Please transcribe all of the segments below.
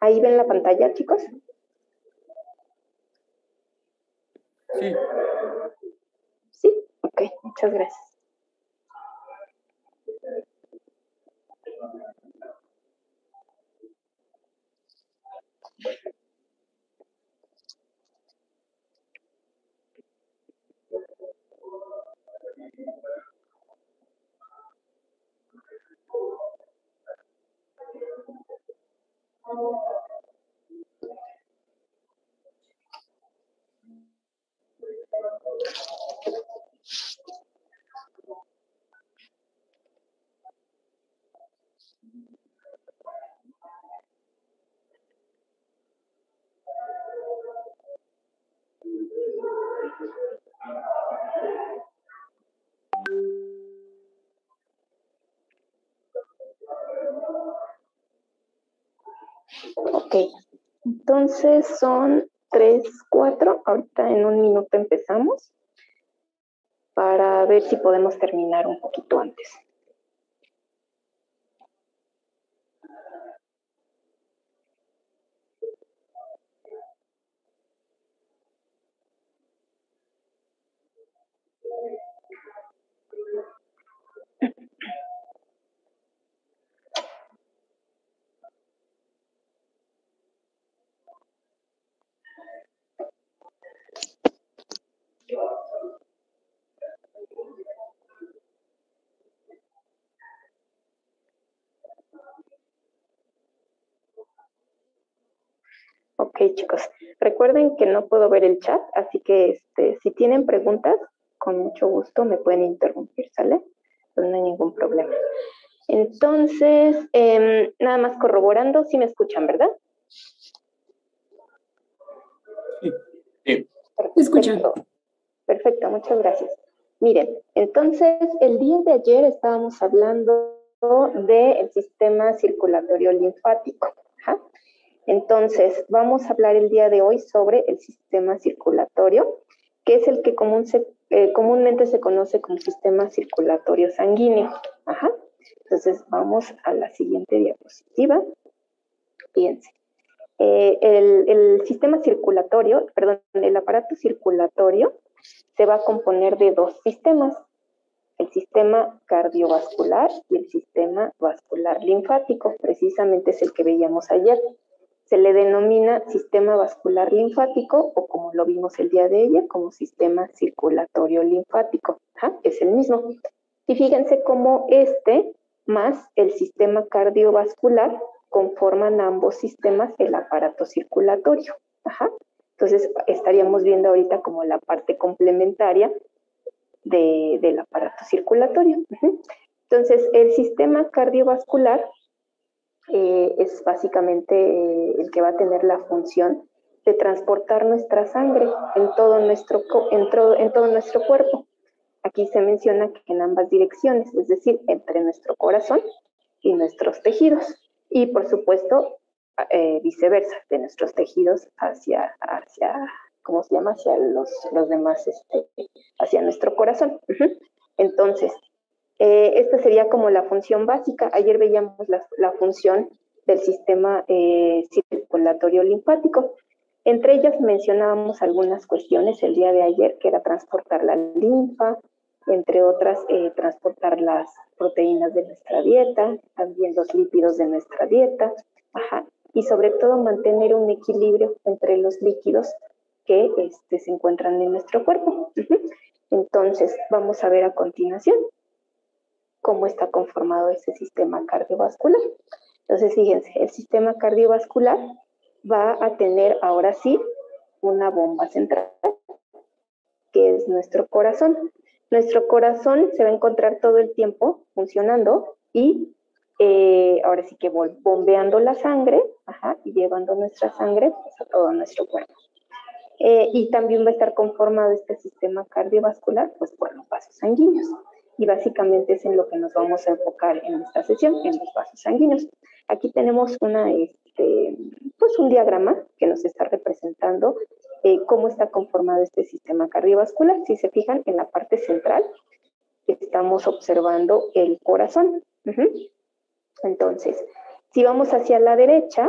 ¿Ahí ven la pantalla, chicos? Sí. Sí, ok, muchas gracias. Ok, entonces son 3:04, ahorita en un minuto empezamos para ver si podemos terminar un poquito antes. Ok, chicos, recuerden que no puedo ver el chat, así que si tienen preguntas, con mucho gusto me pueden interrumpir, ¿sale? Pues no hay ningún problema. Entonces, nada más corroborando, sí me escuchan, ¿verdad? Sí. Sí. Perfecto. Perfecto, muchas gracias. Miren, entonces, el día de ayer estábamos hablando del sistema circulatorio linfático. ¿Ja? Entonces, vamos a hablar el día de hoy sobre el sistema circulatorio, que es el que comúnmente se conoce como sistema circulatorio sanguíneo. Ajá. Entonces, vamos a la siguiente diapositiva. Fíjense. El sistema circulatorio, perdón, el aparato circulatorio se va a componer de dos sistemas, el sistema cardiovascular y el sistema vascular linfático, precisamente es el que veíamos ayer. Se le denomina sistema vascular linfático o como lo vimos el día de ayer, como sistema circulatorio linfático. Ajá, es el mismo. Y fíjense cómo más el sistema cardiovascular conforman ambos sistemas el aparato circulatorio. Ajá. Entonces estaríamos viendo ahorita como la parte complementaria del aparato circulatorio. Uh-huh. Entonces el sistema cardiovascular es básicamente el que va a tener la función de transportar nuestra sangre en todo nuestro cuerpo. Aquí se menciona que en ambas direcciones, es decir, entre nuestro corazón y nuestros tejidos. Y por supuesto, viceversa, de nuestros tejidos hacia ¿cómo se llama? Hacia los demás, hacia nuestro corazón. Uh-huh. Entonces, esta sería como la función básica. Ayer veíamos la función del sistema circulatorio linfático. Entre ellas mencionábamos algunas cuestiones el día de ayer, que era transportar la linfa, entre otras, transportar las proteínas de nuestra dieta, también los lípidos de nuestra dieta, ajá, y sobre todo mantener un equilibrio entre los líquidos que se encuentran en nuestro cuerpo. Uh-huh. Entonces, vamos a ver a continuación cómo está conformado ese sistema cardiovascular. Entonces, fíjense, el sistema cardiovascular va a tener ahora sí una bomba central, que es nuestro corazón. Nuestro corazón se va a encontrar todo el tiempo funcionando y ahora sí que bombeando la sangre, ajá, y llevando nuestra sangre pues, a todo nuestro cuerpo. Y también va a estar conformado este sistema cardiovascular pues por los vasos sanguíneos. Y básicamente es en lo que nos vamos a enfocar en esta sesión, en los vasos sanguíneos. Aquí tenemos pues un diagrama que nos está representando cómo está conformado este sistema cardiovascular. Si se fijan, en la parte central estamos observando el corazón. Uh-huh. Entonces, si vamos hacia la derecha,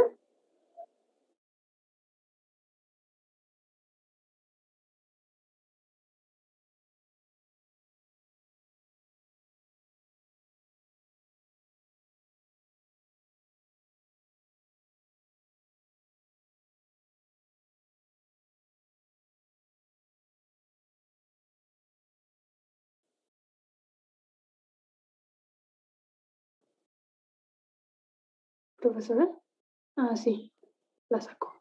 ¿Profesora? Ah, sí, la saco.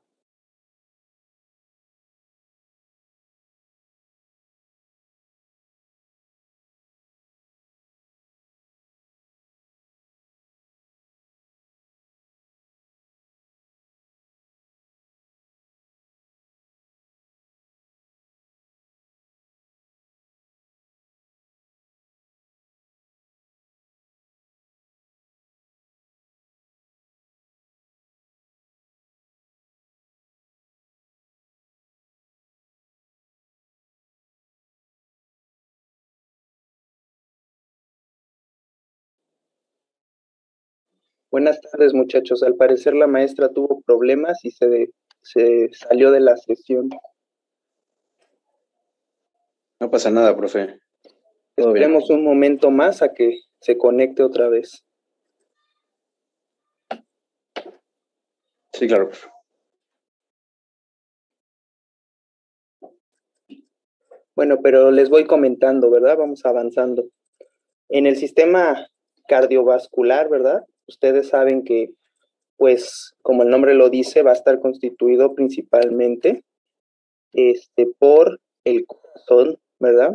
Buenas tardes, muchachos. Al parecer la maestra tuvo problemas y se salió de la sesión. No pasa nada, profe. Todo bien. Esperemos un momento más a que se conecte otra vez. Sí, claro, profe. Bueno, pero les voy comentando, ¿verdad? Vamos avanzando. En el sistema cardiovascular, ¿verdad? Ustedes saben que, pues, como el nombre lo dice, va a estar constituido principalmente por el corazón, ¿verdad?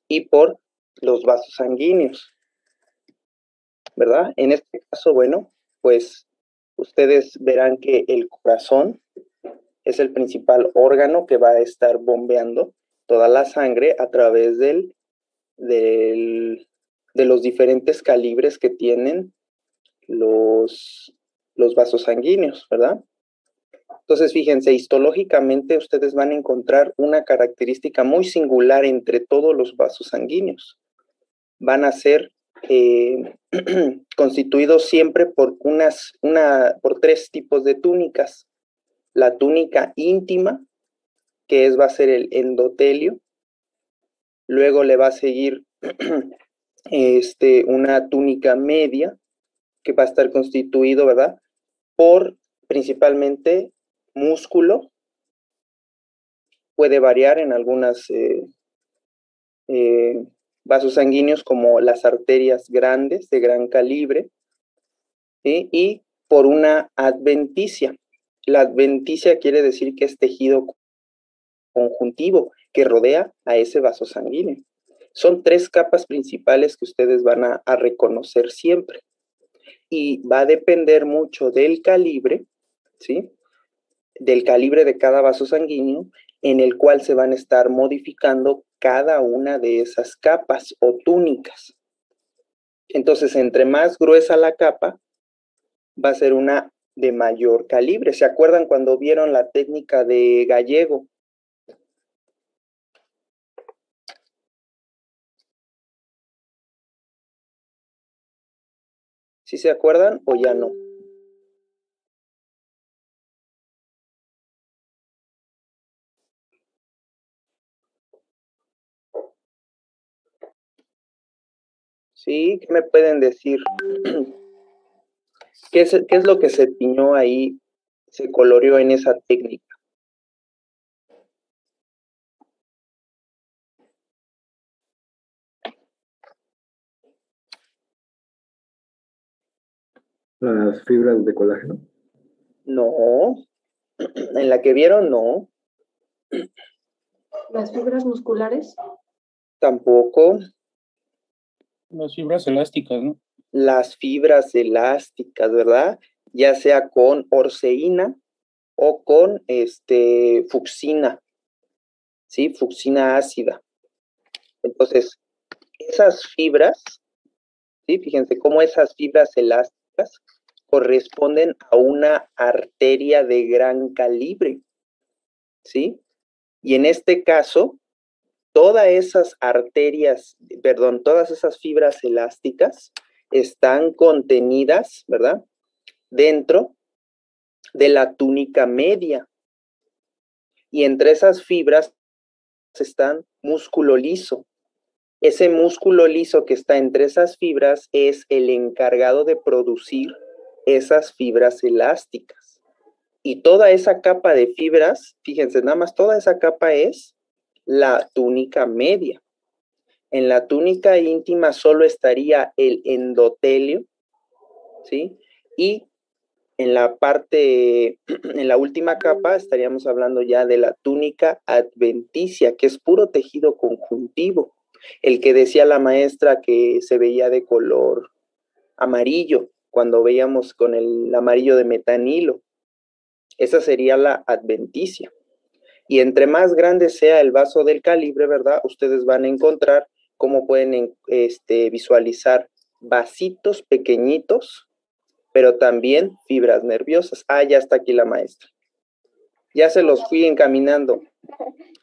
Y por los vasos sanguíneos, ¿verdad? En este caso, bueno, pues ustedes verán que el corazón es el principal órgano que va a estar bombeando toda la sangre a través de los diferentes calibres que tienen los vasos sanguíneos, ¿verdad? Entonces, fíjense, histológicamente ustedes van a encontrar una característica muy singular entre todos los vasos sanguíneos. Van a ser constituidos siempre por por tres tipos de túnicas. La túnica íntima, que va a ser el endotelio. Luego le va a seguir una túnica media, que va a estar constituido, ¿verdad? Por principalmente músculo. Puede variar en algunas vasos sanguíneos, como las arterias grandes de gran calibre, ¿sí? Y por una adventicia. La adventicia quiere decir que es tejido conjuntivo que rodea a ese vaso sanguíneo. Son tres capas principales que ustedes van a reconocer siempre. Y va a depender mucho del calibre, ¿sí? Del calibre de cada vaso sanguíneo, en el cual se van a estar modificando cada una de esas capas o túnicas. Entonces, entre más gruesa la capa, va a ser una de mayor calibre. ¿Se acuerdan cuando vieron la técnica de Gallego? ¿Sí se acuerdan o ya no? Sí, ¿qué me pueden decir? ¿Qué es lo que se tiñó ahí, se coloreó en esa técnica? Las fibras de colágeno. No, en la que vieron, no. ¿Las fibras musculares? Tampoco. Las fibras elásticas, ¿no? Las fibras elásticas, ¿verdad? Ya sea con orceína o con fucsina, ¿sí? Fucsina ácida. Entonces, esas fibras, ¿sí? Fíjense cómo esas fibras elásticas corresponden a una arteria de gran calibre, ¿sí? Y en este caso, todas esas fibras elásticas están contenidas, ¿verdad? Dentro de la túnica media. Y entre esas fibras están músculo liso. Ese músculo liso que está entre esas fibras es el encargado de producir esas fibras elásticas. Y toda esa capa de fibras, fíjense, nada más toda esa capa es la túnica media. En la túnica íntima solo estaría el endotelio, ¿sí? Y En la parte, en la última capa, estaríamos hablando ya de la túnica adventicia, que es puro tejido conjuntivo. El que decía la maestra que se veía de color amarillo, cuando veíamos con el amarillo de metanilo. Esa sería la adventicia. Y entre más grande sea el vaso del calibre, ¿verdad? Ustedes van a encontrar cómo pueden visualizar vasitos pequeñitos, pero también fibras nerviosas. Ah, ya está aquí la maestra. Ya se los fui encaminando.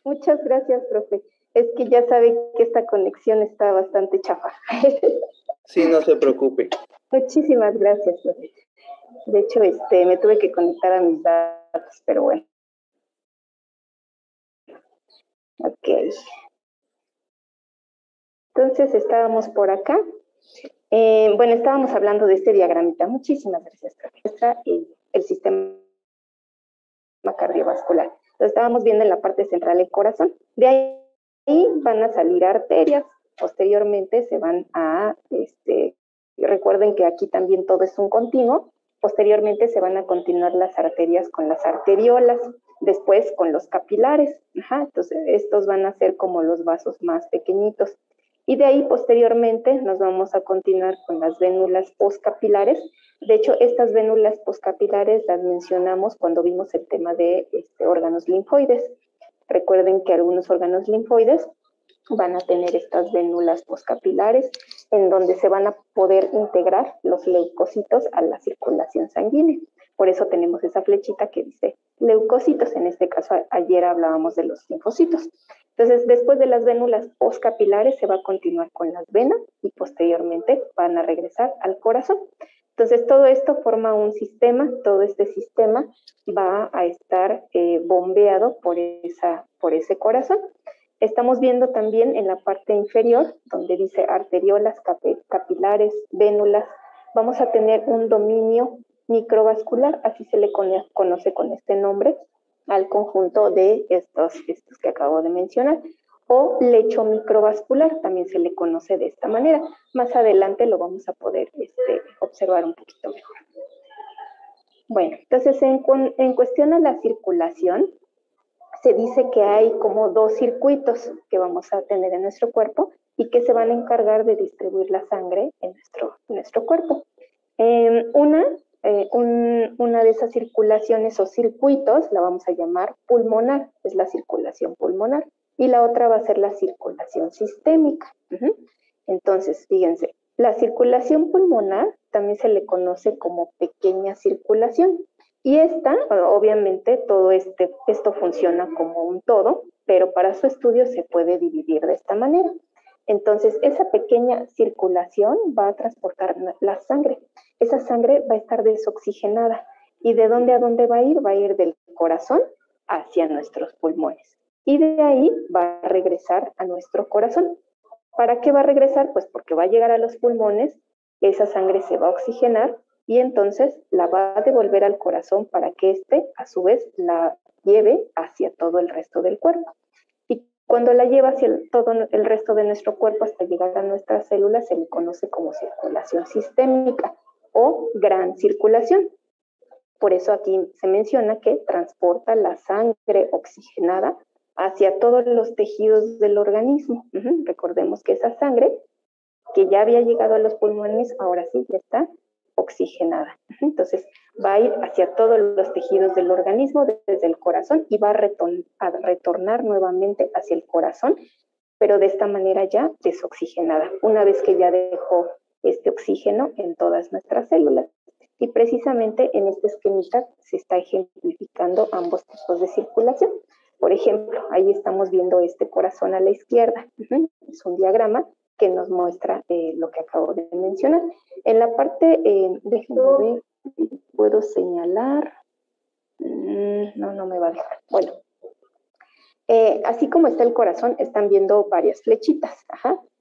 Muchas gracias, profe. Es que ya sabe que esta conexión está bastante chafa. Sí, no se preocupe. Muchísimas gracias, profe. De hecho, me tuve que conectar a mis datos, pero bueno. Ok. Entonces, estábamos por acá. Bueno, estábamos hablando de este diagramita. Muchísimas gracias, profesora. El sistema cardiovascular. Lo estábamos viendo en la parte central del corazón. De ahí van a salir arterias. Posteriormente se van a, recuerden que aquí también todo es un continuo. Posteriormente se van a continuar las arterias con las arteriolas, después con los capilares. Entonces, estos van a ser como los vasos más pequeñitos. Y de ahí, posteriormente, nos vamos a continuar con las vénulas postcapilares. De hecho, estas vénulas postcapilares las mencionamos cuando vimos el tema de órganos linfoides. Recuerden que algunos órganos linfoides van a tener estas vénulas postcapilares en donde se van a poder integrar los leucocitos a la circulación sanguínea. Por eso tenemos esa flechita que dice leucocitos. En este caso, ayer hablábamos de los linfocitos. Entonces, después de las vénulas postcapilares se va a continuar con las venas y posteriormente van a regresar al corazón. Entonces, todo esto forma un sistema. Todo este sistema va a estar bombeado por ese corazón. Estamos viendo también en la parte inferior, donde dice arteriolas, capilares, vénulas, vamos a tener un dominio microvascular, así se le conoce con este nombre, al conjunto de estos que acabo de mencionar, o lecho microvascular, también se le conoce de esta manera. Más adelante lo vamos a poder observar un poquito mejor. Bueno, entonces en cuestión a la circulación, se dice que hay como dos circuitos que vamos a tener en nuestro cuerpo y que se van a encargar de distribuir la sangre en nuestro cuerpo. Una de esas circulaciones o circuitos la vamos a llamar pulmonar, es la circulación pulmonar, y la otra va a ser la circulación sistémica. Entonces, fíjense, la circulación pulmonar también se le conoce como pequeña circulación. Y obviamente, todo esto funciona como un todo, pero para su estudio se puede dividir de esta manera. Entonces, esa pequeña circulación va a transportar la sangre. Esa sangre va a estar desoxigenada. ¿Y de dónde a dónde va a ir? Va a ir del corazón hacia nuestros pulmones. Y de ahí va a regresar a nuestro corazón. ¿Para qué va a regresar? Pues porque va a llegar a los pulmones, esa sangre se va a oxigenar, y entonces la va a devolver al corazón para que a su vez, la lleve hacia todo el resto del cuerpo. Y cuando la lleva hacia todo el resto de nuestro cuerpo hasta llegar a nuestras células, se le conoce como circulación sistémica o gran circulación. Por eso aquí se menciona que transporta la sangre oxigenada hacia todos los tejidos del organismo. Recordemos que esa sangre que ya había llegado a los pulmones, ahora sí ya está oxigenada. Entonces, va a ir hacia todos los tejidos del organismo, desde el corazón, y va a retornar nuevamente hacia el corazón, pero de esta manera ya desoxigenada, una vez que ya dejó este oxígeno en todas nuestras células. Y precisamente en este esquemita se está ejemplificando ambos tipos de circulación. Por ejemplo, ahí estamos viendo este corazón a la izquierda. Es un diagrama que nos muestra lo que acabo de mencionar. En la parte, déjenme ver, puedo señalar, no me va a dejar. Bueno, así como está el corazón, están viendo varias flechitas.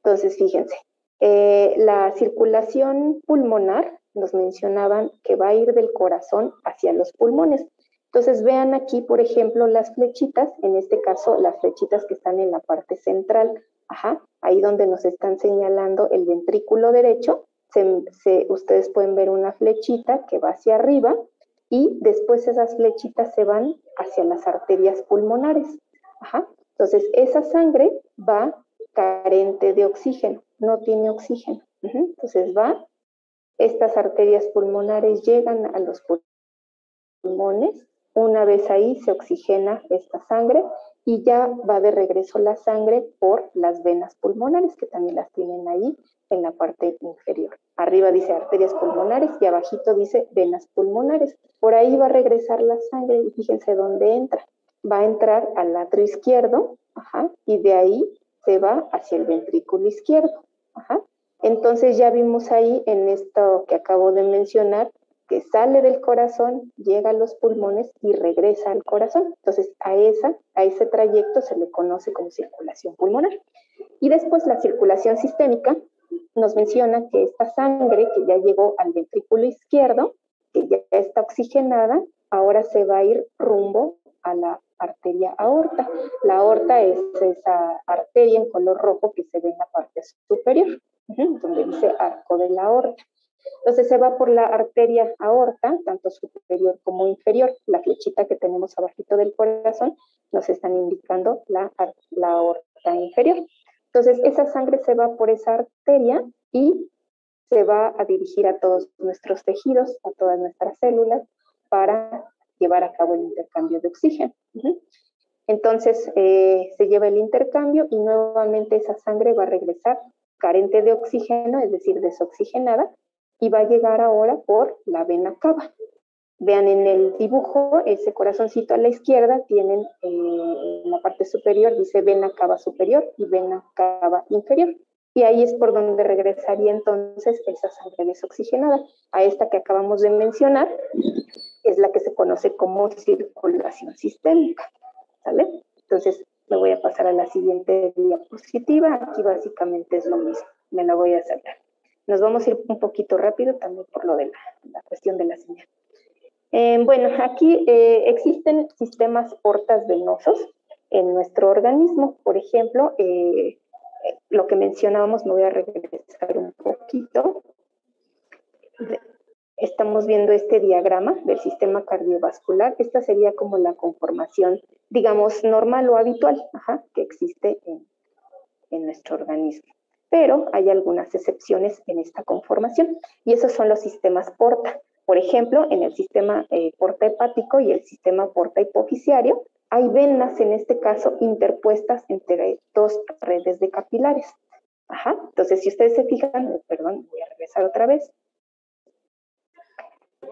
Entonces, fíjense, la circulación pulmonar nos mencionaban que va a ir del corazón hacia los pulmones. Entonces, vean aquí, por ejemplo, las flechitas, en este caso, las flechitas que están en la parte central. Ahí donde nos están señalando el ventrículo derecho, ustedes pueden ver una flechita que va hacia arriba y después esas flechitas se van hacia las arterias pulmonares. Ajá. Entonces, esa sangre va carente de oxígeno, no tiene oxígeno. Entonces estas arterias pulmonares llegan a los pulmones, una vez ahí se oxigena esta sangre y ya va de regreso la sangre por las venas pulmonares, que también las tienen ahí en la parte inferior. Arriba dice arterias pulmonares y abajito dice venas pulmonares. Por ahí va a regresar la sangre y fíjense dónde entra. Va a entrar al atrio izquierdo, y de ahí se va hacia el ventrículo izquierdo. Entonces ya vimos ahí en esto que acabo de mencionar, que sale del corazón, llega a los pulmones y regresa al corazón. Entonces a ese trayecto se le conoce como circulación pulmonar. Y después la circulación sistémica nos menciona que esta sangre que ya llegó al ventrículo izquierdo, que ya está oxigenada, ahora se va a ir rumbo a la arteria aorta. La aorta es esa arteria en color rojo que se ve en la parte superior, donde dice arco de la aorta. Entonces se va por la arteria aorta, tanto superior como inferior. La flechita que tenemos abajito del corazón nos están indicando la aorta inferior. Entonces esa sangre se va por esa arteria y se va a dirigir a todos nuestros tejidos, a todas nuestras células, para llevar a cabo el intercambio de oxígeno. Entonces se lleva el intercambio y nuevamente esa sangre va a regresar carente de oxígeno, es decir, desoxigenada, y va a llegar ahora por la vena cava. Vean en el dibujo, ese corazoncito a la izquierda, tienen en la parte superior, dice vena cava superior y vena cava inferior. Y ahí es por donde regresaría entonces esa sangre desoxigenada. A esta que acabamos de mencionar, es la que se conoce como circulación sistémica. ¿Sale? Entonces, me voy a pasar a la siguiente diapositiva. Aquí básicamente es lo mismo. Me la voy a saltar. Nos vamos a ir un poquito rápido también por lo de la cuestión de la señal. Bueno, aquí existen sistemas portas venosos en nuestro organismo. Por ejemplo, lo que mencionábamos, me voy a regresar un poquito. Estamos viendo este diagrama del sistema cardiovascular. Esta sería como la conformación, digamos, normal o habitual, que existe en nuestro organismo. Pero hay algunas excepciones en esta conformación, y esos son los sistemas porta. Por ejemplo, en el sistema porta hepático y el sistema porta hipoficiario, hay venas, en este caso, interpuestas entre dos redes de capilares. Entonces, si ustedes se fijan, perdón, voy a regresar otra vez.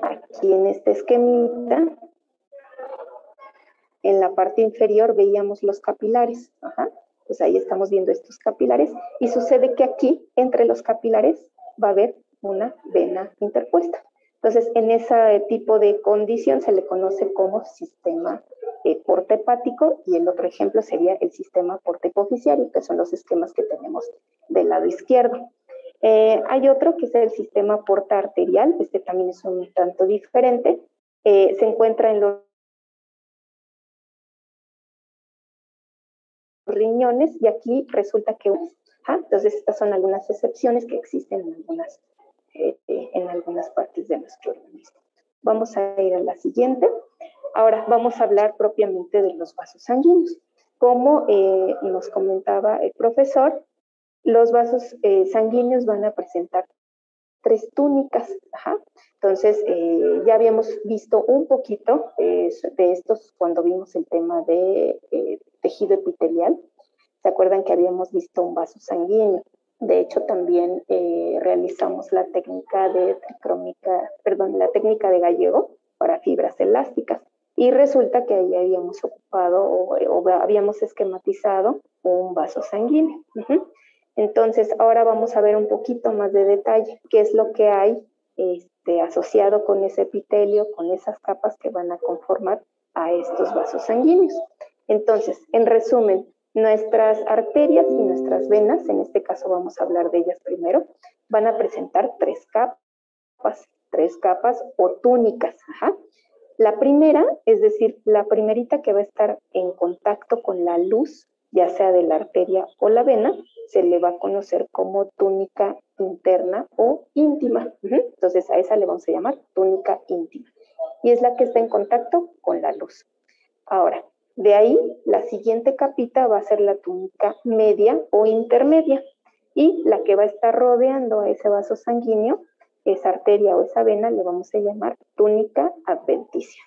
Aquí en este esquemita, en la parte inferior veíamos los capilares. Pues ahí estamos viendo estos capilares y sucede que aquí, entre los capilares, va a haber una vena interpuesta. Entonces, en ese tipo de condición se le conoce como sistema porta hepático, y el otro ejemplo sería el sistema porta hipoficiario, que son los esquemas que tenemos del lado izquierdo. Hay otro que es el sistema porta arterial. Este también es un tanto diferente. Se encuentra en los riñones, y aquí resulta que entonces estas son algunas excepciones que existen en algunas partes de nuestro organismo. Vamos a ir a la siguiente. Ahora vamos a hablar propiamente de los vasos sanguíneos. Como nos comentaba el profesor, los vasos sanguíneos van a presentar 3 túnicas. Entonces, ya habíamos visto un poquito de estos cuando vimos el tema de tejido epitelial. ¿Se acuerdan que habíamos visto un vaso sanguíneo? De hecho, también realizamos la técnica de la técnica de Gallego para fibras elásticas. Y resulta que ahí habíamos ocupado o habíamos esquematizado un vaso sanguíneo. Entonces, ahora vamos a ver un poquito más de detalle qué es lo que hay asociado con ese epitelio, con esas capas que van a conformar a estos vasos sanguíneos. Entonces, en resumen, nuestras arterias y nuestras venas, en este caso vamos a hablar de ellas primero, van a presentar 3 capas o túnicas. La primera, es decir, la primerita que va a estar en contacto con la luz, ya sea de la arteria o la vena, se le va a conocer como túnica interna o íntima. Entonces a esa le vamos a llamar túnica íntima. y es la que está en contacto con la luz. Ahora, de ahí, la siguiente capita va a ser la túnica media o intermedia, y la que va a estar rodeando a ese vaso sanguíneo, esa arteria o esa vena, le vamos a llamar túnica adventicia.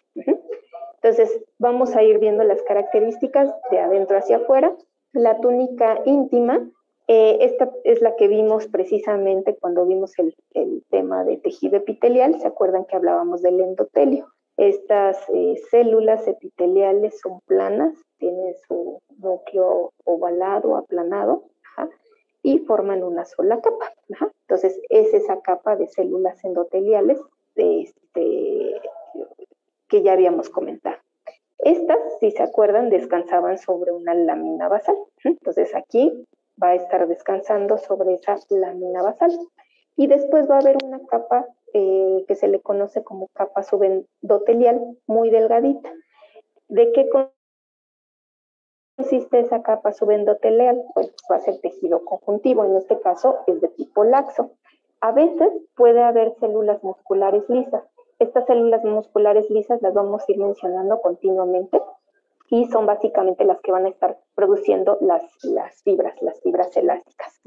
Entonces, vamos a ir viendo las características de adentro hacia afuera. La túnica íntima, esta es la que vimos precisamente cuando vimos el tema de tejido epitelial. ¿Se acuerdan que hablábamos del endotelio? Estas células epiteliales son planas, tienen su núcleo ovalado, aplanado, y forman una sola capa. Entonces, es esa capa de células endoteliales que ya habíamos comentado. Estas, si se acuerdan, descansaban sobre una lámina basal. Entonces, aquí va a estar descansando sobre esa lámina basal. Y después va a haber una capa que se le conoce como capa subendotelial, muy delgadita. ¿De qué consiste esa capa subendotelial? Pues va a ser tejido conjuntivo, en este caso es de tipo laxo. A veces puede haber células musculares lisas. Estas células musculares lisas las vamos a ir mencionando continuamente y son básicamente las que van a estar produciendo las fibras elásticas.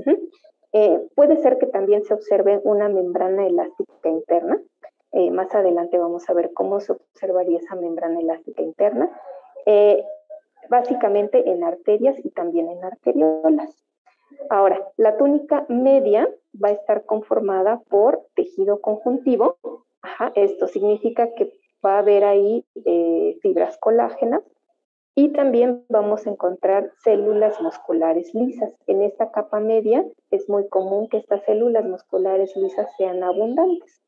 Puede ser que también se observe una membrana elástica interna. Más adelante vamos a ver cómo se observaría esa membrana elástica interna. Básicamente en arterias y también en arteriolas. Ahora, la túnica media va a estar conformada por tejido conjuntivo. Esto significa que va a haber ahí fibras colágenas y también vamos a encontrar células musculares lisas. En esta capa media es muy común que estas células musculares lisas sean abundantes.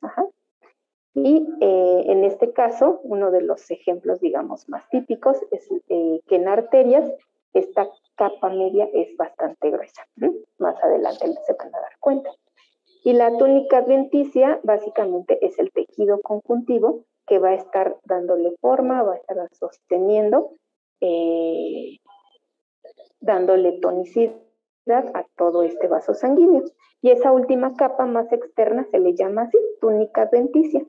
Y en este caso, uno de los ejemplos, digamos, más típicos es que en arterias esta capa media es bastante gruesa. Más adelante se van a dar cuenta. Y la túnica adventicia básicamente es el tejido conjuntivo que va a estar dándole forma, va a estar sosteniendo, dándole tonicidad a todo este vaso sanguíneo. Y esa última capa más externa se le llama así, túnica adventicia.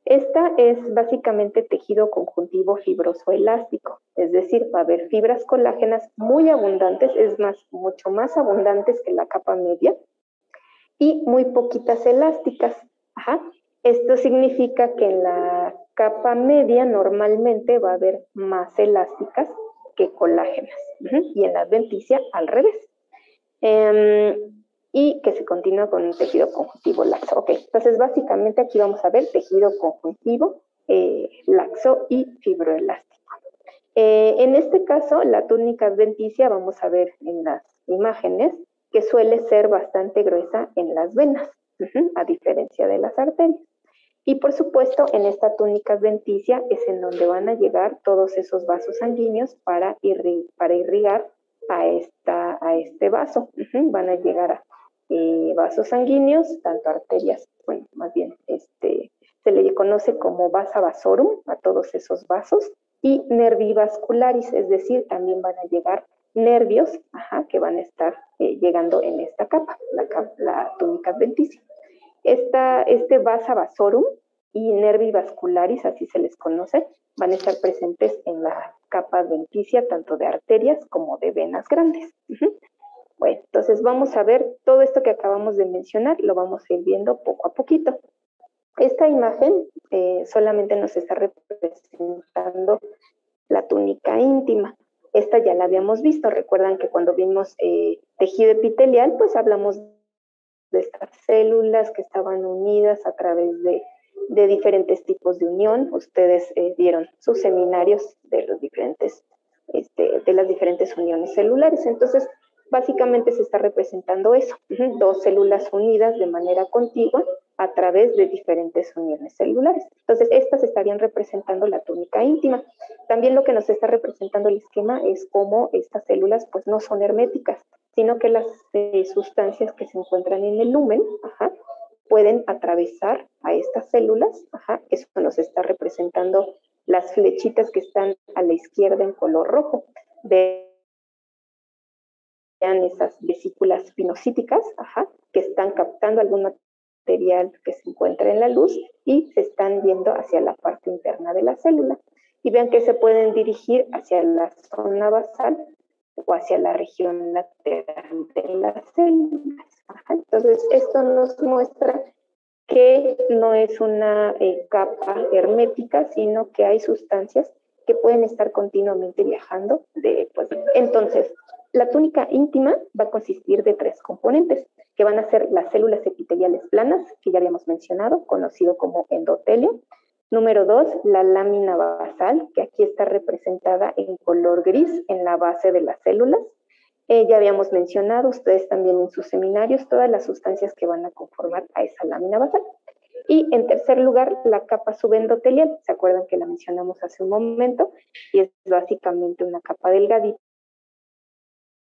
Esta es básicamente tejido conjuntivo fibroso elástico, es decir, va a haber fibras colágenas muy abundantes, es más, mucho más abundantes que la capa media, y muy poquitas elásticas. Esto significa que en la capa media normalmente va a haber más elásticas que colágenas, y en la adventicia al revés. Y que se continúa con un tejido conjuntivo laxo. Ok, entonces básicamente aquí vamos a ver tejido conjuntivo, laxo y fibroelástico. En este caso, la túnica adventicia, vamos a ver en las imágenes, que suele ser bastante gruesa en las venas, a diferencia de las arterias. Y por supuesto, en esta túnica adventicia es en donde van a llegar todos esos vasos sanguíneos para irrigar a este vaso. Van a llegar a vasos sanguíneos, tanto arterias, bueno, más bien se le conoce como vasa vasorum a todos esos vasos, y nervi vascularis, es decir, también van a llegar nervios que van a estar llegando en esta capa, la túnica adventicia. Este vasa vasorum y nervi vascularis, así se les conoce, van a estar presentes en la capa adventicia, tanto de arterias como de venas grandes. Bueno, entonces vamos a ver todo esto que acabamos de mencionar, lo vamos a ir viendo poco a poquito. Esta imagen solamente nos está representando la túnica íntima. Esta ya la habíamos visto. Recuerdan que cuando vimos tejido epitelial, pues hablamos de estas células que estaban unidas a través de diferentes tipos de unión. Ustedes vieron sus seminarios de las diferentes uniones celulares. Entonces, básicamente se está representando eso, dos células unidas de manera contigua a través de diferentes uniones celulares. Entonces, estas estarían representando la túnica íntima. También lo que nos está representando el esquema es cómo estas células pues no son herméticas, sino que las sustancias que se encuentran en el lumen pueden atravesar a estas células. Eso nos está representando las flechitas que están a la izquierda en color rojo. Vean esas vesículas pinocíticas que están captando algún material que se encuentra en la luz y se están yendo hacia la parte interna de la célula. Y vean que se pueden dirigir hacia la zona basal o hacia la región lateral de las células. Ajá. Entonces, esto nos muestra que no es una capa hermética, sino que hay sustancias que pueden estar continuamente viajando. Entonces, la túnica íntima va a consistir de 3 componentes, que van a ser las células epiteliales planas, que ya habíamos mencionado, conocido como endotelio. Número 2, la lámina basal, que aquí está representada en color gris en la base de las células. Ya habíamos mencionado, ustedes también en sus seminarios, todas las sustancias que van a conformar a esa lámina basal. Y en tercer lugar, la capa subendotelial. ¿Se acuerdan que la mencionamos hace un momento? Y es básicamente una capa delgadita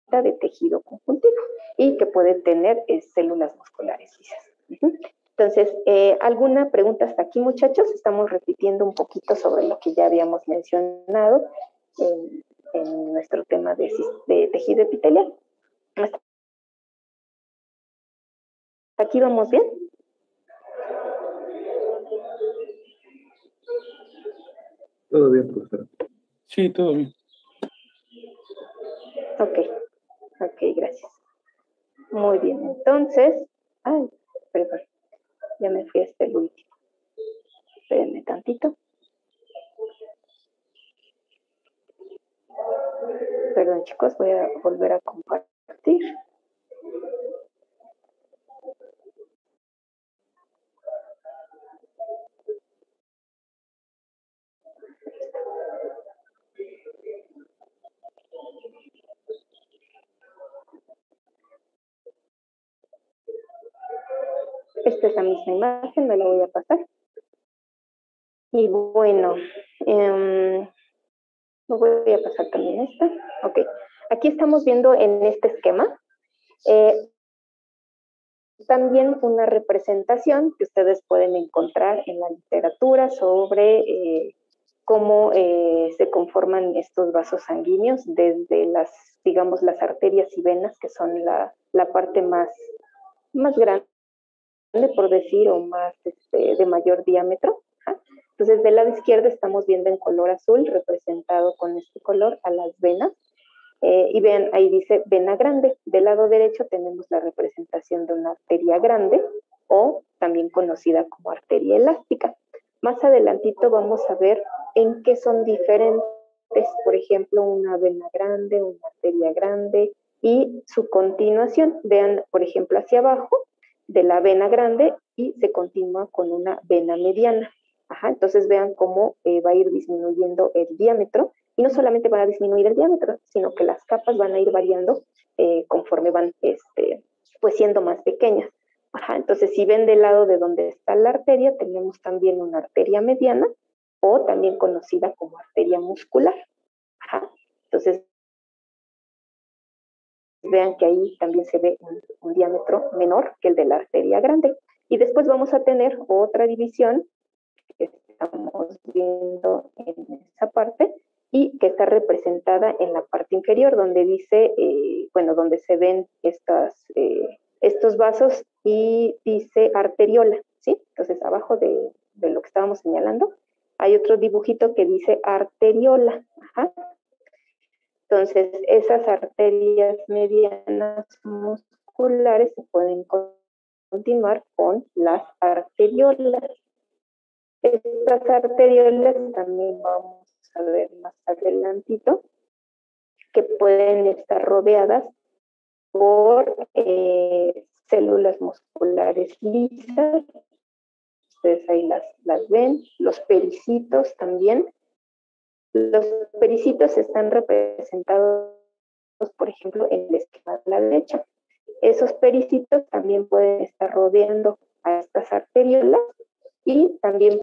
de tejido conjuntivo y que puede tener células musculares lisas. Entonces, ¿alguna pregunta hasta aquí, muchachos? Estamos repitiendo un poquito sobre lo que ya habíamos mencionado en nuestro tema de tejido epitelial. ¿Hasta aquí vamos bien? Todo bien, profesor. Sí, todo bien. Ok, gracias. Muy bien, entonces, perdón, ya me fui hasta el último. Espérenme tantito. Perdón, chicos, voy a volver a compartir. Esta es la misma imagen, me la voy a pasar. Y bueno, me voy a pasar también esta. Ok, aquí estamos viendo en este esquema también una representación que ustedes pueden encontrar en la literatura sobre cómo se conforman estos vasos sanguíneos desde las, digamos, las arterias y venas, que son la parte más grande, por decir, o más de mayor diámetro. Entonces, del lado izquierdo estamos viendo en color azul, representado con este color, a las venas. Y vean, ahí dice vena grande. Del lado derecho tenemos la representación de una arteria grande, o también conocida como arteria elástica. Más adelantito vamos a ver en qué son diferentes, por ejemplo, una vena grande, una arteria grande, y su continuación. Vean, por ejemplo, hacia abajo de la vena grande y se continúa con una vena mediana. Entonces vean cómo va a ir disminuyendo el diámetro, y no solamente van a disminuir el diámetro, sino que las capas van a ir variando conforme van pues siendo más pequeñas. Entonces, si ven del lado de donde está la arteria, tenemos también una arteria mediana, o también conocida como arteria muscular. Entonces, vean que ahí también se ve un diámetro menor que el de la arteria grande. Y después vamos a tener otra división que estamos viendo en esa parte, y que está representada en la parte inferior, donde dice, donde se ven estos vasos, y dice arteriola, ¿sí? Entonces, abajo de lo que estábamos señalando, hay otro dibujito que dice arteriola. Entonces, esas arterias medianas musculares se pueden continuar con las arteriolas. Estas arteriolas también vamos a ver más adelantito, que pueden estar rodeadas por células musculares lisas. Ustedes ahí las ven. Los pericitos también. Los pericitos están representados, por ejemplo, en el esquema de la derecha. Esos pericitos también pueden estar rodeando a estas arteriolas, y también